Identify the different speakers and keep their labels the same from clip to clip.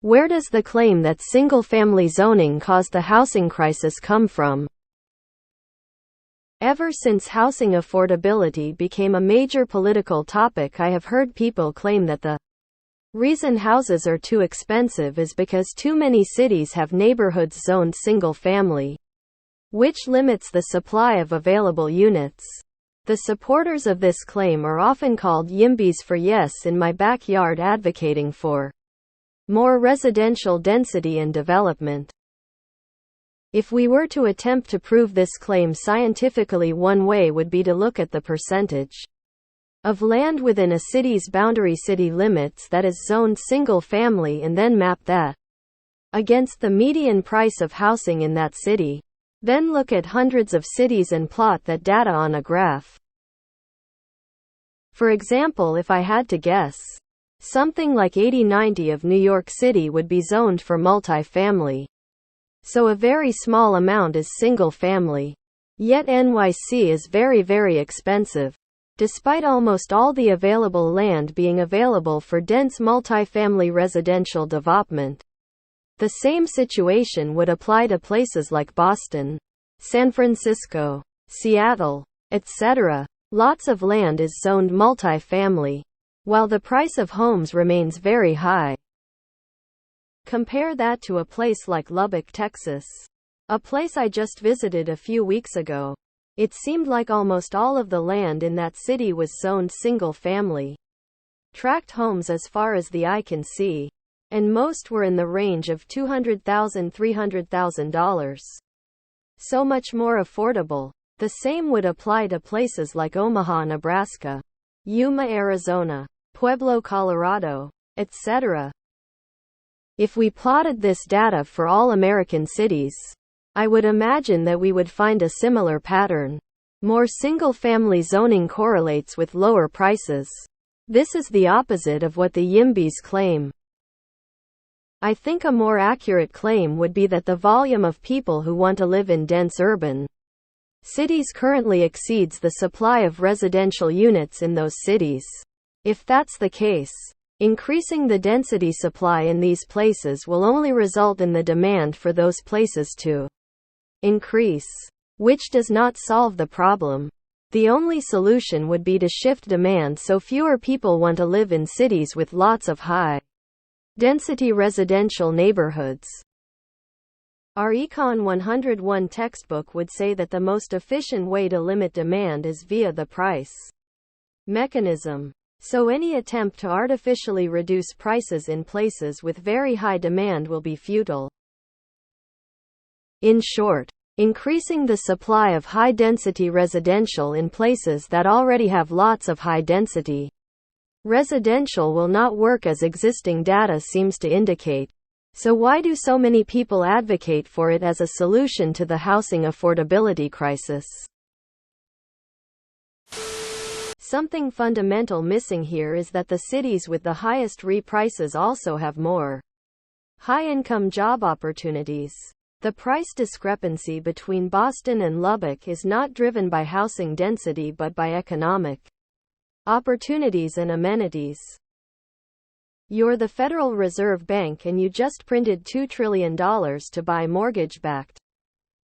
Speaker 1: Where does the claim that single-family zoning caused the housing crisis come from? Ever since housing affordability became a major political topic, I have heard people claim that the reason houses are too expensive is because too many cities have neighborhoods zoned single-family, which limits the supply of available units. The supporters of this claim are often called YIMBYs for Yes in My Backyard, advocating for more residential density and development. If we were to attempt to prove this claim scientifically, one way would be to look at the percentage of land within a city's boundary city limits that is zoned single family and then map that against the median price of housing in that city. Then look at hundreds of cities and plot that data on a graph. For example, if I had to guess, something like 80-90 of New York City would be zoned for multifamily. So a very small amount is single family. Yet NYC is very, very expensive, despite almost all the available land being available for dense multifamily residential development. The same situation would apply to places like Boston, San Francisco, Seattle, etc. Lots of land is zoned multifamily, while the price of homes remains very high. Compare that to a place like Lubbock, Texas, a place I just visited a few weeks ago. It seemed like almost all of the land in that city was zoned single-family, tract homes as far as the eye can see, and most were in the range of $200,000–300,000. So much more affordable. The same would apply to places like Omaha, Nebraska, Yuma, Arizona, Pueblo, Colorado, etc. If we plotted this data for all American cities, I would imagine that we would find a similar pattern. More single-family zoning correlates with lower prices. This is the opposite of what the YIMBYs claim. I think a more accurate claim would be that the volume of people who want to live in dense urban cities currently exceeds the supply of residential units in those cities. If that's the case, increasing the density supply in these places will only result in the demand for those places to increase, which does not solve the problem. The only solution would be to shift demand so fewer people want to live in cities with lots of high density residential neighborhoods. Our Econ 101 textbook would say that the most efficient way to limit demand is via the price mechanism. So any attempt to artificially reduce prices in places with very high demand will be futile. In short, increasing the supply of high-density residential in places that already have lots of high-density residential will not work, as existing data seems to indicate. So why do so many people advocate for it as a solution to the housing affordability crisis? Something fundamental missing here is that the cities with the highest prices also have more high-income job opportunities. The price discrepancy between Boston and Lubbock is not driven by housing density but by economic opportunities and amenities. You're the Federal Reserve Bank and you just printed $2 trillion to buy mortgage-backed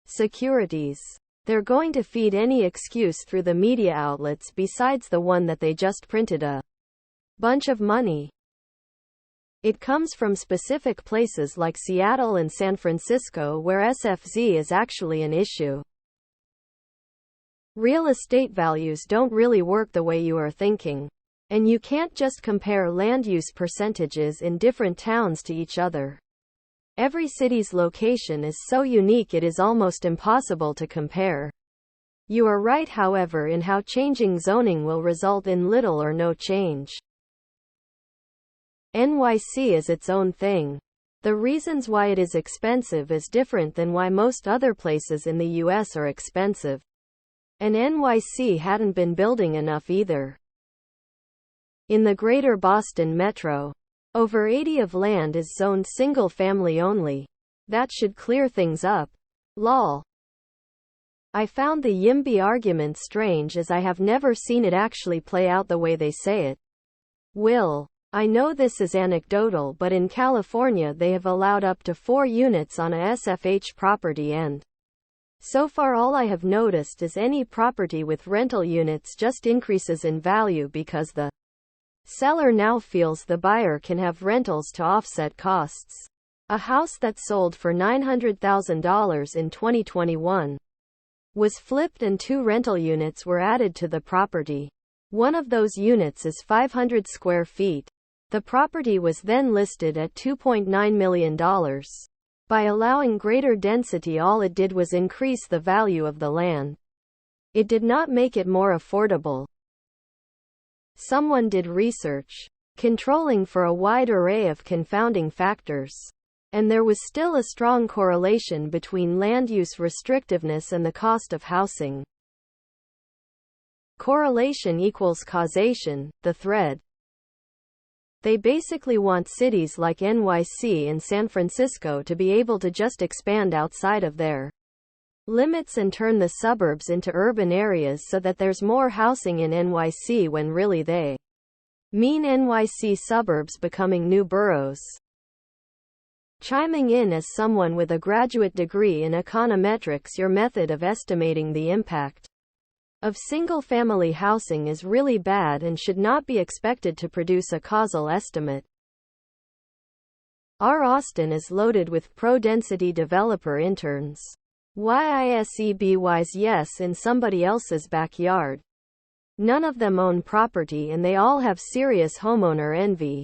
Speaker 1: securities. They're going to feed any excuse through the media outlets besides the one that they just printed a bunch of money. It comes from specific places like Seattle and San Francisco where SFZ is actually an issue. Real estate values don't really work the way you are thinking. And you can't just compare land use percentages in different towns to each other. Every city's location is so unique it is almost impossible to compare. You are right, however, in how changing zoning will result in little or no change. NYC is its own thing. The reasons why it is expensive is different than why most other places in the US are expensive. And NYC hadn't been building enough either. In the greater Boston metro, over 80% of land is zoned single-family only. That should clear things up. Lol. I found the YIMBY argument strange as I have never seen it actually play out the way they say it will. I know this is anecdotal, but in California they have allowed up to 4 units on a SFH property, and so far all I have noticed is any property with rental units just increases in value because the seller now feels the buyer can have rentals to offset costs. A house that sold for $900,000 in 2021 was flipped and 2 rental units were added to the property. One of those units is 500 square feet. The property was then listed at $2.9 million. By allowing greater density, all it did was increase the value of the land. It did not make it more affordable. Someone did research, controlling for a wide array of confounding factors, and there was still a strong correlation between land use restrictiveness and the cost of housing. Correlation equals causation, the thread. They basically want cities like NYC and San Francisco to be able to just expand outside of their limits and turn the suburbs into urban areas so that there's more housing in NYC, when really they mean NYC suburbs becoming new boroughs. Chiming in as someone with a graduate degree in econometrics, your method of estimating the impact of single-family housing is really bad and should not be expected to produce a causal estimate. Our Austin is loaded with pro-density developer interns. YISEBYs, yes, in somebody else's backyard. None of them own property and they all have serious homeowner envy.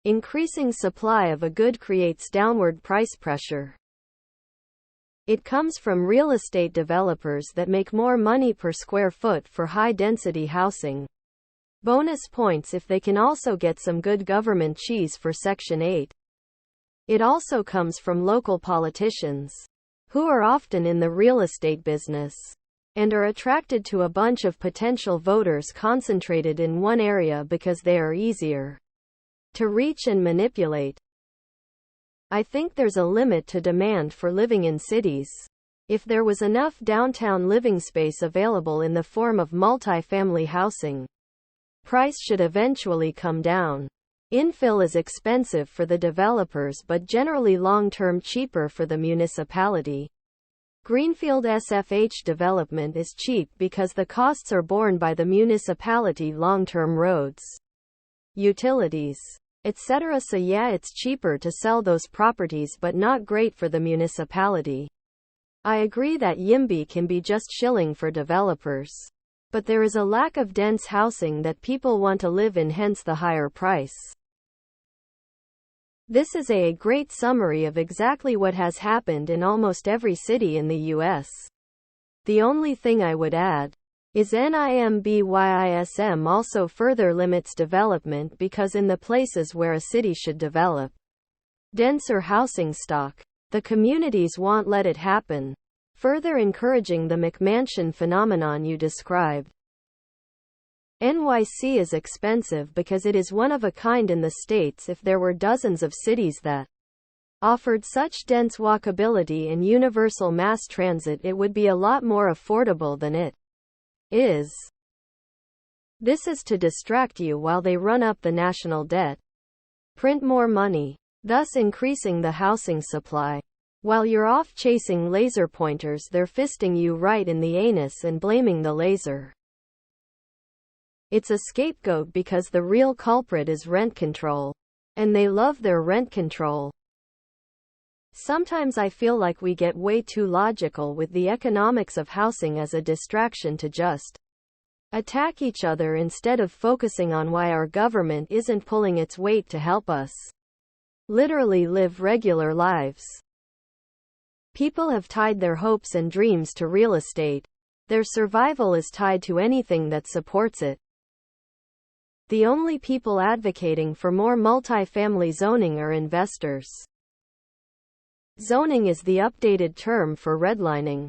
Speaker 1: Increasing supply of a good creates downward price pressure. It comes from real estate developers that make more money per square foot for high-density housing. Bonus points if they can also get some good government cheese for Section 8. It also comes from local politicians, who are often in the real estate business, and are attracted to a bunch of potential voters concentrated in one area because they are easier to reach and manipulate. I think there's a limit to demand for living in cities. If there was enough downtown living space available in the form of multi-family housing, price should eventually come down. Infill is expensive for the developers but generally long-term cheaper for the municipality. Greenfield SFH development is cheap because the costs are borne by the municipality, long-term roads, utilities, etc. So yeah, it's cheaper to sell those properties but not great for the municipality. I agree that YIMBY can be just shilling for developers. But there is a lack of dense housing that people want to live in, hence the higher price. This is a great summary of exactly what has happened in almost every city in the US. The only thing I would add is NIMBYISM also further limits development because in the places where a city should develop denser housing stock, the communities won't let it happen, further encouraging the McMansion phenomenon you described. NYC is expensive because it is one of a kind in the States. If there were dozens of cities that offered such dense walkability and universal mass transit, it would be a lot more affordable than it is. This is to distract you while they run up the national debt, print more money, thus increasing the housing supply. While you're off chasing laser pointers, they're fisting you right in the anus and blaming the laser. It's a scapegoat because the real culprit is rent control. And they love their rent control. Sometimes I feel like we get way too logical with the economics of housing as a distraction to just attack each other instead of focusing on why our government isn't pulling its weight to help us literally live regular lives. People have tied their hopes and dreams to real estate. Their survival is tied to anything that supports it. The only people advocating for more multifamily zoning are investors. Zoning is the updated term for redlining.